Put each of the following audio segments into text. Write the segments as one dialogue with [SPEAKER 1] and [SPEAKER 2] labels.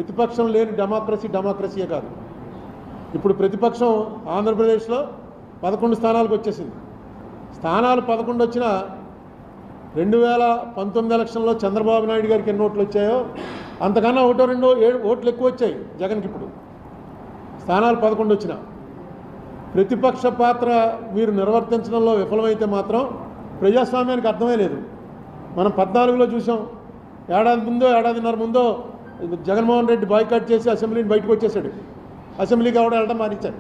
[SPEAKER 1] ప్రతిపక్షం లేని డెమోక్రసీయే కాదు. ఇప్పుడు ప్రతిపక్షం ఆంధ్రప్రదేశ్లో 11 స్థానాలకు వచ్చేసింది. స్థానాలు 11 వచ్చినా 2019 ఎలక్షన్లో చంద్రబాబు నాయుడు గారికి ఎన్ని ఓట్లు వచ్చాయో అంతకన్నా 1-2 ఓట్లు ఎక్కువ వచ్చాయి జగన్కి. ఇప్పుడు స్థానాలు 11 వచ్చినా ప్రతిపక్ష పాత్ర మీరు నిర్వర్తించడంలో విఫలమైతే మాత్రం ప్రజాస్వామ్యానికి అర్థమే లేదు. మనం 14లో చూసాం. ఏడాదిన్నర ముందో జగన్మోహన్ రెడ్డి బాయ్కాట్ చేసి అసెంబ్లీని బయటకు వచ్చేసాడు. అసెంబ్లీకి వెళ్ళడం మానిచ్చాడు.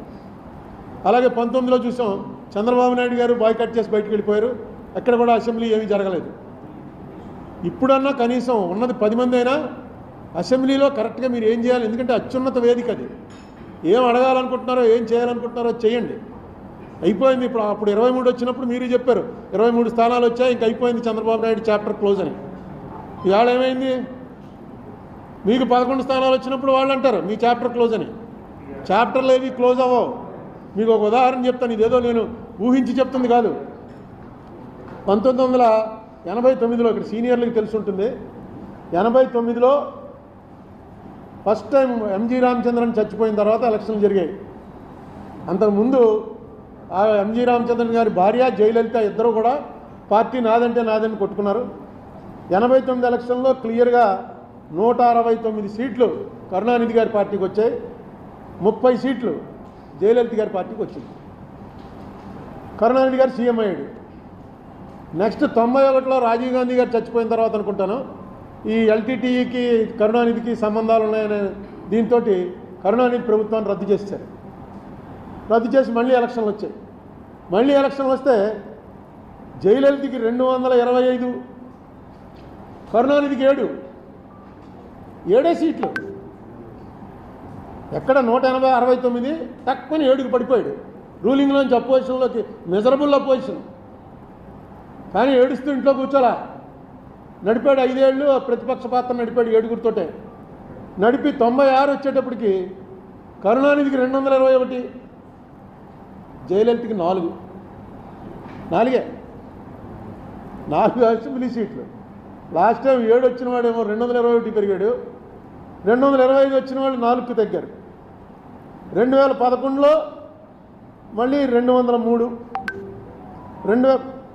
[SPEAKER 1] అలాగే 19లో చూసాం. చంద్రబాబు నాయుడు గారు బాయ్కాట్ చేసి బయటకు వెళ్ళిపోయారు. ఎక్కడ కూడా అసెంబ్లీ ఏమీ జరగలేదు. ఇప్పుడన్నా కనీసం ఉన్నది 10 మంది అయినా అసెంబ్లీలో కరెక్ట్గా మీరు ఏం చేయాలి. ఎందుకంటే అత్యున్నత వేదిక అది. ఏం అడగాలనుకుంటున్నారో ఏం చేయాలనుకుంటున్నారో చేయండి. అయిపోయింది. అప్పుడు 23 వచ్చినప్పుడు మీరు చెప్పారు 23 స్థానాలు వచ్చాయి, ఇంక అయిపోయింది చంద్రబాబు నాయుడు చాప్టర్ క్లోజ్ అని. ఇవాళ ఏమైంది? మీకు 11 స్థానాలు వచ్చినప్పుడు వాళ్ళు అంటారు మీ చాప్టర్ క్లోజ్ అని. చాప్టర్లు ఏవి క్లోజ్ అవ్వవు. మీకు ఒక ఉదాహరణ చెప్తాను. ఇదేదో నేను ఊహించి చెప్తుంది కాదు. 1989లో ఇక్కడ సీనియర్లకు తెలిసి ఉంటుంది. 89లో ఫస్ట్ టైం ఎంజీ రామచంద్రన్ చచ్చిపోయిన తర్వాత ఎలక్షన్లు జరిగాయి. అంతకుముందు ఆ ఎంజీ రామచంద్రన్ గారి భార్య జయలలిత ఇద్దరు కూడా పార్టీ నాదంటే నాదని కొట్టుకున్నారు. 89 ఎలక్షన్లో క్లియర్గా 169 సీట్లు కరుణానిధి గారి పార్టీకి వచ్చాయి. 30 సీట్లు జయలలిత గారి పార్టీకి వచ్చింది. కరుణానిధి గారు సీఎం అయ్యాడు. నెక్స్ట్ 91లో రాజీవ్ గాంధీ గారు చచ్చిపోయిన తర్వాత అనుకుంటాను ఈ ఎల్టీటీఈకి కరుణానిధికి సంబంధాలు ఉన్నాయనే దీంతో కరుణానిధి ప్రభుత్వాన్ని రద్దు చేశారు. రద్దు చేసి మళ్ళీ ఎలక్షన్లు వచ్చాయి. మళ్ళీ ఎలక్షన్లు వస్తే జయలలితకి 225, కరుణానిధికి 7 సీట్లు. ఎక్కడ 180-69 తక్కువని 7కి పడిపోయాడు. రూలింగ్లోంచి అపోజిషన్లోకి మిజరబుల్ అపోజిషన్. కానీ ఏడుస్తూ ఇంట్లో కూర్చోలా. నడిపాడు 5 ఏళ్ళు ప్రతిపక్ష పాత్ర నడిపాడు 7గురితోటే. నడిపి 96 వచ్చేటప్పటికి కరుణానిధికి 221, జయలలితకి 4 అసెంబ్లీ సీట్లు. లాస్ట్ టైం 7 వచ్చిన వాడేమో 221 పెరిగాడు. 225 వచ్చిన వాళ్ళు 4కు తగ్గారు. 2011లో మళ్ళీ 203.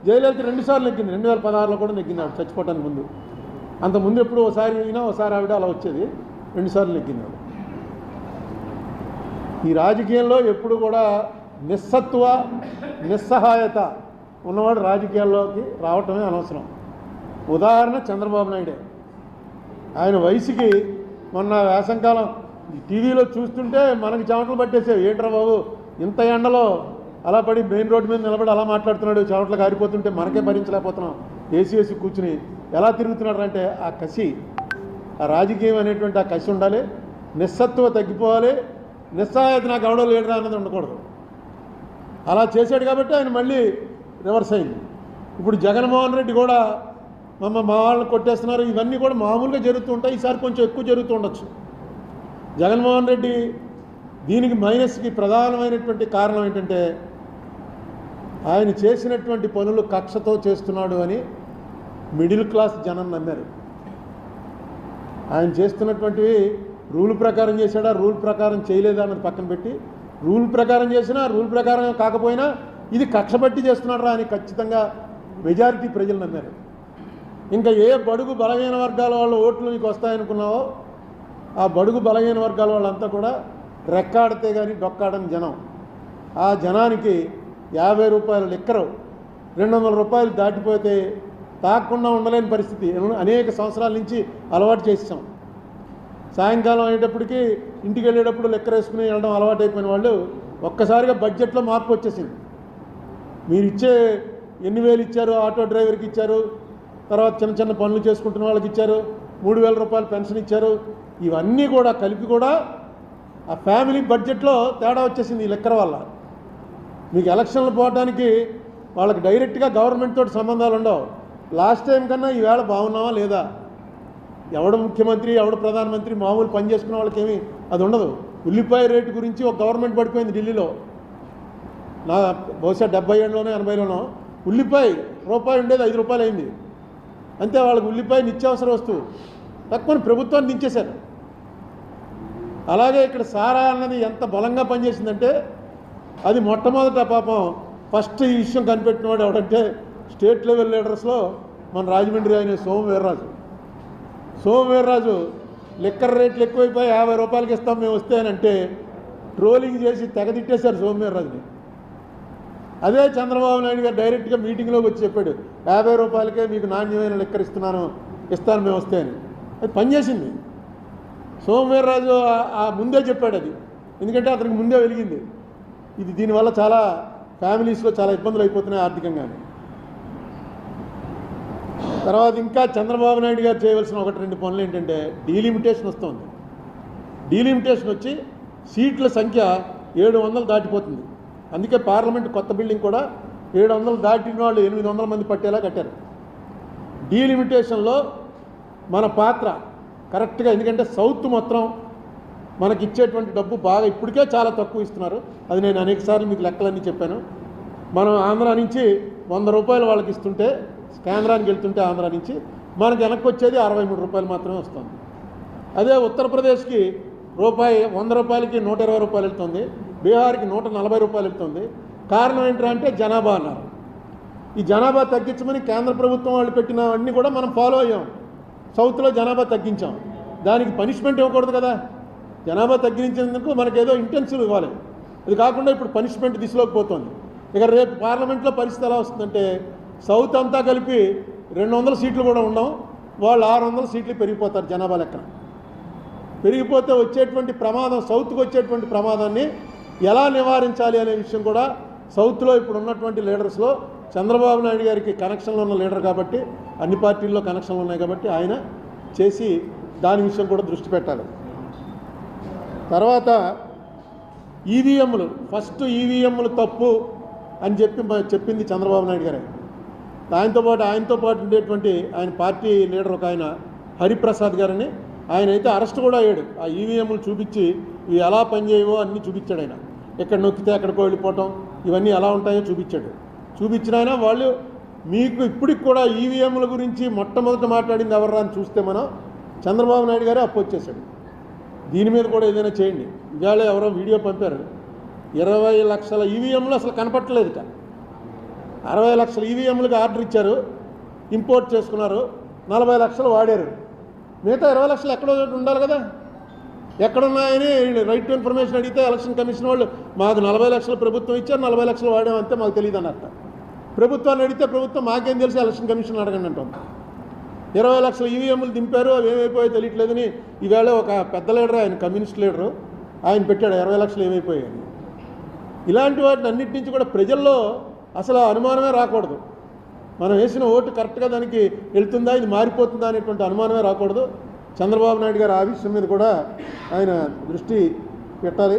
[SPEAKER 1] జయలలిత 2 సార్లు నెగ్గింది. 2016లో కూడా నెగ్గింది ఆవిడ చచ్చిపోవటానికి ముందు. అంతకుముందు ఎప్పుడు ఒకసారి అయినా ఒకసారి ఆవిడ అలా వచ్చేది. 2 సార్లు నెగ్గింది ఆవిడ. ఈ రాజకీయంలో ఎప్పుడు కూడా నిస్సహాయత ఉన్నవాడు రాజకీయాల్లోకి రావటమే అనవసరం. ఉదాహరణ చంద్రబాబు నాయుడే. ఆయన వయసుకి మొన్న వేసంకాలం టీవీలో చూస్తుంటే మనకి చెమటలు పట్టేసేవి. ఏంట్రా బాబు ఇంత ఎండలో అలా పడి మెయిన్ రోడ్డు మీద నిలబడి అలా మాట్లాడుతున్నాడు, చెమటలు కారిపోతుంటే మనకే భరించలేకపోతున్నాం. ఏసీ కూర్చుని ఎలా తిరుగుతున్నాడు అంటే ఆ కసి, ఆ రాజకీయం అనేటువంటి ఆ కసి ఉండాలి. నిస్సత్వ తగ్గిపోవాలి. నిస్సహాయత నాకు ఎవడో లేడురా అన్నది ఉండకూడదు. అలా చేశాడు కాబట్టి ఆయన మళ్ళీ రివర్స్ అయింది. ఇప్పుడు జగన్మోహన్ రెడ్డి కూడా మా వాళ్ళని కొట్టేస్తున్నారు. ఇవన్నీ కూడా మామూలుగా జరుగుతూ ఉంటాయి. ఈసారి కొంచెం ఎక్కువ జరుగుతూ ఉండొచ్చు. జగన్మోహన్ రెడ్డి దీనికి మైనస్కి ప్రధానమైనటువంటి కారణం ఏంటంటే ఆయన చేసినటువంటి పనులు కక్షతో చేస్తున్నాడు అని మిడిల్ క్లాస్ జనం నమ్మారు. ఆయన చేస్తున్నటువంటివి రూల్ ప్రకారం చేశాడా, రూల్ ప్రకారం చేయలేదా అన్నది పక్కన పెట్టి, రూల్ ప్రకారం చేసినా రూల్ ప్రకారం కాకపోయినా ఇది కక్ష బట్టి చేస్తున్నాడు అని ఖచ్చితంగా మెజారిటీ ప్రజలు నమ్మారు. ఇంకా ఏ బడుగు బలహీన వర్గాల వాళ్ళ ఓట్లు నీకు వస్తాయనుకున్నావో ఆ బడుగు బలహీన వర్గాల వాళ్ళంతా కూడా రెక్కాడితే కానీ డొక్కాడని జనం. ఆ జనానికి 50 రూపాయల లిక్కరు 200 రూపాయలు దాటిపోతే తాగకుండా ఉండలేని పరిస్థితి అనేక సంవత్సరాల నుంచి అలవాటు చేసాం. సాయంకాలం అయ్యేటప్పటికి ఇంటికి వెళ్ళేటప్పుడు లిక్కర్ వేసుకుని వెళ్ళడం అలవాటు అయిపోయిన వాళ్ళు ఒక్కసారిగా బడ్జెట్లో మార్పు వచ్చేసింది. మీరు ఇచ్చే ఎన్ని వేలు ఇచ్చారు, ఆటో డ్రైవర్కి ఇచ్చారు, తర్వాత చిన్న చిన్న పనులు చేసుకుంటున్న వాళ్ళకి ఇచ్చారు, 3000 రూపాయలు పెన్షన్ ఇచ్చారు. ఇవన్నీ కూడా కలిపి కూడా ఆ ఫ్యామిలీ బడ్జెట్లో తేడా వచ్చేసింది ఈ లెక్కర వల్ల. మీకు ఎలక్షన్లు పోవడానికి వాళ్ళకి డైరెక్ట్గా గవర్నమెంట్ తోటి సంబంధాలు ఉండవు. లాస్ట్ టైం కన్నా ఈవేళ బాగున్నావా లేదా, ఎవడు ముఖ్యమంత్రి ఎవడు ప్రధానమంత్రి మామూలు పని చేసుకున్న వాళ్ళకేమీ అది ఉండదు. ఉల్లిపాయ రేటు గురించి ఒక గవర్నమెంట్ పడిపోయింది ఢిల్లీలో. బహుశా 70 ఏళ్ళలోనో 80లోనో ఉల్లిపాయ రూపాయి ఉండేది 5 రూపాయలు అయింది. అంతే. వాళ్ళకి ఉల్లిపాయ నిత్యావసర వస్తువు తక్కువని ప్రభుత్వాన్ని దించేశారు. అలాగే ఇక్కడ సారా అన్నది ఎంత బలంగా పనిచేసిందంటే అది మొట్టమొదట పాపం ఫస్ట్ ఈ విషయం కనిపెట్టినవాడు ఎవడంటే స్టేట్ లెవెల్ లీడర్స్లో మన రాజమండ్రి ఆయన సోమవీర్రాజు లిక్కర్ రేట్లు ఎక్కువైపోయి 50 రూపాయలకి ఇస్తాం మేము వస్తే అని అంటే ట్రోలింగ్ చేసి తెగదిట్టేశారు సోమవీర్రాజుని. అదే చంద్రబాబు నాయుడు గారు డైరెక్ట్గా మీటింగ్లోకి వచ్చి చెప్పాడు 50 రూపాయలకే మీకు నాణ్యమైన లిక్కర్ ఇస్తాను మేము వస్తే అని. అది పనిచేసింది. సోమవీర్రాజు ముందే చెప్పాడు అది, ఎందుకంటే అతనికి ముందే వెలిగింది. ఇది దీనివల్ల చాలా ఫ్యామిలీస్లో చాలా ఇబ్బందులు అయిపోతున్నాయి ఆర్థికంగానే. తర్వాత ఇంకా చంద్రబాబు నాయుడు గారు చేయవలసిన 1-2 పనులు ఏంటంటే డీలిమిటేషన్ వస్తుంది. డీలిమిటేషన్ వచ్చి సీట్ల సంఖ్య 700 దాటిపోతుంది. అందుకే పార్లమెంట్ కొత్త బిల్డింగ్ కూడా 700 దాటిన వాళ్ళు 800 మంది పట్టేలా కట్టారు. డీలిమిటేషన్లో మన పాత్ర కరెక్ట్గా, ఎందుకంటే సౌత్ మొత్తం మనకి ఇచ్చేటువంటి డబ్బు బాగా ఇప్పటికే చాలా తక్కువ ఇస్తున్నారు. అది నేను అనేకసార్లు మీకు లెక్కలన్నీ చెప్పాను. మనం ఆంధ్ర నుంచి 100 రూపాయలు వాళ్ళకి ఇస్తుంటే, కేంద్రానికి వెళ్తుంటే ఆంధ్ర నుంచి మనకి వెనక్కి వచ్చేది 63 రూపాయలు మాత్రమే వస్తుంది. అదే ఉత్తరప్రదేశ్కి 100 రూపాయలకి 120 రూపాయలు వెళ్తుంది, బీహార్కి 140 రూపాయలు వెళ్తుంది. కారణం ఏంటంటే జనాభా అన్నారు. ఈ జనాభా తగ్గించమని కేంద్ర ప్రభుత్వం వాళ్ళు పెట్టినవన్నీ కూడా మనం ఫాలో అయ్యాం. సౌత్లో జనాభా తగ్గించాం, దానికి పనిష్మెంట్ ఇవ్వకూడదు కదా. జనాభా తగ్గించేందుకు మనకేదో ఇంటెన్సివ్ ఇవ్వాలి. అది కాకుండా ఇప్పుడు పనిష్మెంట్ దిశలోకి పోతుంది. ఇక రేపు పార్లమెంట్లో పరిస్థితి ఎలా వస్తుందంటే సౌత్ అంతా కలిపి 200 సీట్లు కూడా ఉండవు, వాళ్ళు 600 సీట్లు పెరిగిపోతారు జనాభా లెక్కన. పెరిగిపోతే వచ్చేటువంటి ప్రమాదం, సౌత్కి వచ్చేటువంటి ప్రమాదాన్ని ఎలా నివారించాలి అనే విషయం కూడా సౌత్లో ఇప్పుడు ఉన్నటువంటి లీడర్స్లో చంద్రబాబు నాయుడు గారికి కనెక్షన్లు ఉన్న లీడర్ కాబట్టి, అన్ని పార్టీల్లో కనెక్షన్లు ఉన్నాయి కాబట్టి ఆయన చేసి దాని విషయం కూడా దృష్టి పెట్టాలి. తర్వాత ఈవీఎంలు, ఫస్ట్ ఈవీఎంలు తప్పు అని చెప్పింది చంద్రబాబు నాయుడు గారే. ఆయనతో పాటు ఉండేటువంటి ఆయన పార్టీ లీడర్ ఒక ఆయన హరిప్రసాద్ గారని, ఆయన అయితే అరెస్ట్ కూడా అయ్యాడు. ఆ ఈవీఎంలు చూపించి ఇవి ఎలా పనిచేయవో అన్నీ చూపించాడు ఆయన. ఎక్కడ నొక్కితే ఎక్కడికో వెళ్ళిపోవటం, ఇవన్నీ ఎలా ఉంటాయో చూపించాడు. చూపించిన ఆయన వాళ్ళు మీకు ఇప్పటికి కూడా ఈవీఎంల గురించి మొట్టమొదట మాట్లాడింది ఎవర్రా అని చూస్తే మనం చంద్రబాబు నాయుడు గారే అప్పొచ్చేసాడు. దీని మీద కూడా ఏదైనా చేయండి. ఇవాళ ఎవరో వీడియో పంపారు, 20 లక్షల ఈవీఎంలు అసలు కనపట్టలేదుట. 60 లక్షల ఈవీఎంలకు ఆర్డర్ ఇచ్చారు, ఇంపోర్ట్ చేసుకున్నారు, 40 లక్షలు వాడారు. మిగతా 20 లక్షలు ఎక్కడో ఉండాలి కదా. ఎక్కడున్నాయని రైట్ టు ఇన్ఫర్మేషన్ అడిగితే ఎలక్షన్ కమిషన్ వాళ్ళు మాకు 40 లక్షలు ప్రభుత్వం ఇచ్చారు, 40 లక్షలు వాడామంటే మాకు తెలియదు అన్నట్ట. ప్రభుత్వాన్ని అడిగితే ప్రభుత్వం మాకేం తెలిసి ఎలక్షన్ కమిషన్ అడగండి అంటుంది. 20 లక్షల ఈవీఎంలు దింపారు, అవి ఏమైపోయాయో తెలియట్లేదని ఈవేళ ఒక పెద్ద లీడర్, ఆయన కమ్యూనిస్ట్ లీడరు, ఆయన పెట్టాడు 20 లక్షలు ఏమైపోయాయని. ఇలాంటి వాటిని అన్నిటి నుంచి కూడా ప్రజల్లో అసలు అనుమానమే రాకూడదు. మనం వేసిన ఓటు కరెక్ట్గా దానికి వెళ్తుందా, ఇది మారిపోతుందా అనేటువంటి అనుమానమే రాకూడదు. చంద్రబాబు నాయుడు గారు ఆ విషయం మీద కూడా ఆయన దృష్టి పెట్టాలి.